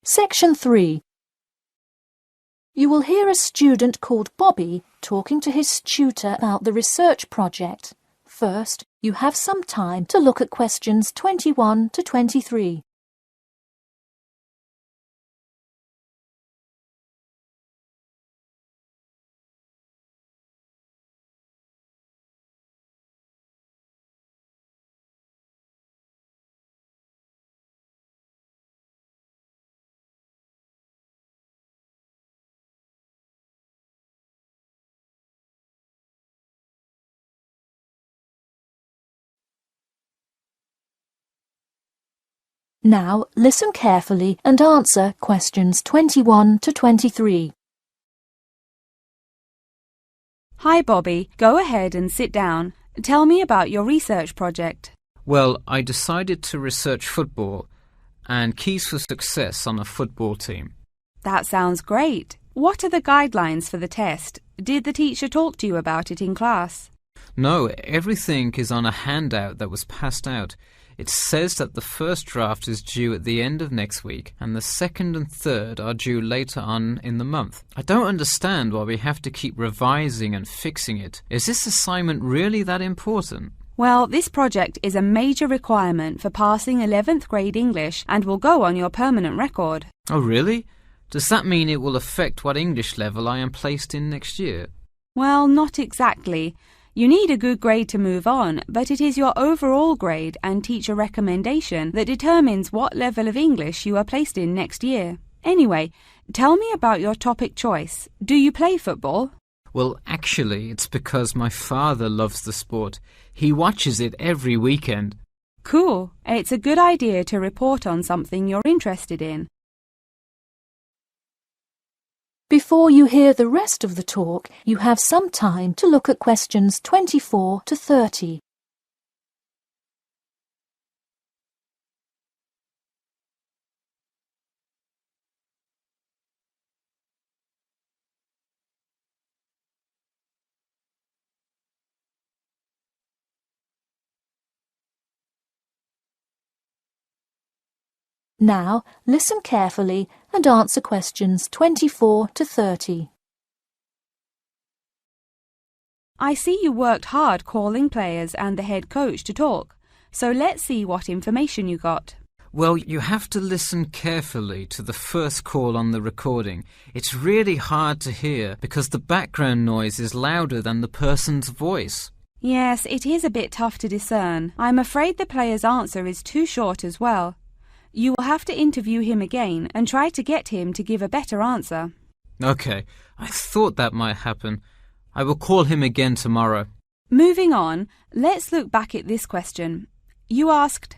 Section 3. You will hear a student called Bobby talking to his tutor about the research project. First, you have some time to look at questions 21 to 23. Now, listen carefully and answer questions 21 to 23. Hi, Bobby. Go ahead and sit down. Tell me about your research project. Well, I decided to research football and keys for success on a football team. That sounds great. What are the guidelines for the test? Did the teacher talk to you about it in class? No, everything is on a handout that was passed out. It says that the first draft is due at the end of next week and the second and third are due later on in the month. I don't understand why we have to keep revising and fixing it. Is this assignment really that important? Well, this project is a major requirement for passing 11th grade English and will go on your permanent record. Oh, really? Does that mean it will affect what English level I am placed in next year? Well, not exactly. You need a good grade to move on, but it is your overall grade and teacher recommendation that determines what level of English you are placed in next year. Anyway, tell me about your topic choice. Do you play football? Well, actually, it's because my father loves the sport. He watches it every weekend. Cool. It's a good idea to report on something you're interested in. Before you hear the rest of the talk, you have some time to look at questions 24 to 30. Now, listen carefully and answer questions 24 to 30. I see you worked hard calling players and the head coach to talk, so let's see what information you got. Well, you have to listen carefully to the first call on the recording. It's really hard to hear because the background noise is louder than the person's voice. Yes, it is a bit tough to discern. I'm afraid the player's answer is too short as well. You will have to interview him again and try to get him to give a better answer. Okay, I thought that might happen. I will call him again tomorrow. Moving on, let's look back at this question. You asked,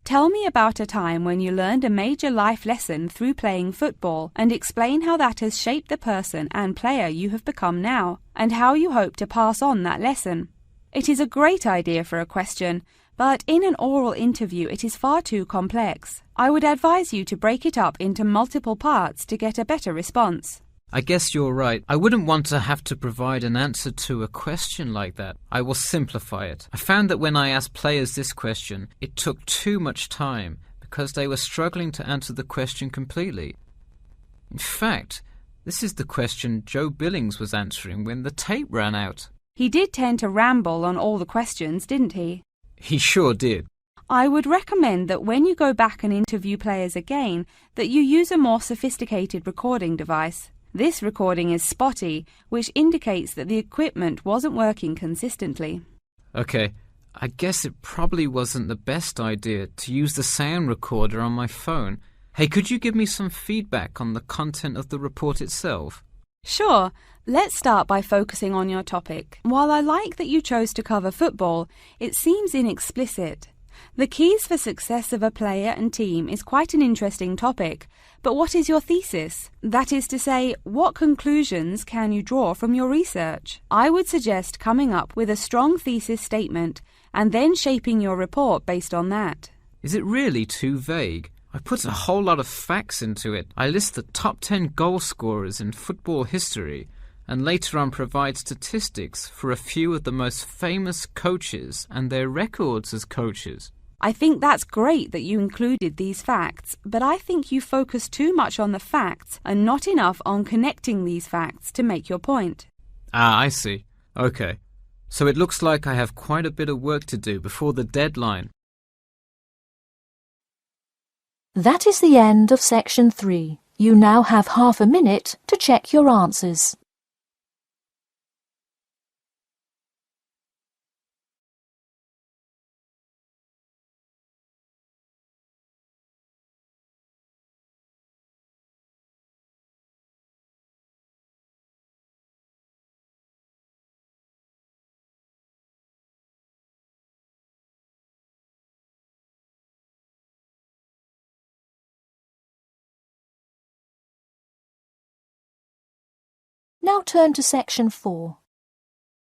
tell me about a time when you learned a major life lesson through playing football and explain how that has shaped the person and player you have become now and how you hope to pass on that lesson. It is a great idea for a question, but in an oral interview it is far too complex. I would advise you to break it up into multiple parts to get a better response. I guess you're right. I wouldn't want to have to provide an answer to a question like that. I will simplify it. I found that when I asked players this question, it took too much time because they were struggling to answer the question completely. In fact, this is the question Joe Billings was answering when the tape ran out. He did tend to ramble on all the questions, didn't he? He sure did. I would recommend that when you go back and interview players again, that you use a more sophisticated recording device. This recording is spotty, which indicates that the equipment wasn't working consistently. Okay, I guess it probably wasn't the best idea to use the sound recorder on my phone. Hey, could you give me some feedback on the content of the report itself? Sure. Let's start by focusing on your topic. While I like that you chose to cover football, it seems inexplicit. The keys for success of a player and team is quite an interesting topic, but what is your thesis? That is to say, what conclusions can you draw from your research? I would suggest coming up with a strong thesis statement and then shaping your report based on that. Is it really too vague? I put a whole lot of facts into it. I list the top 10 goal scorers in football history and later on provide statistics for a few of the most famous coaches and their records as coaches. I think that's great that you included these facts, but I think you focus too much on the facts and not enough on connecting these facts to make your point. Ah, I see. Okay. So it looks like I have quite a bit of work to do before the deadline. That is the end of section 3. You now have half a minute to check your answers. Now turn to section 4.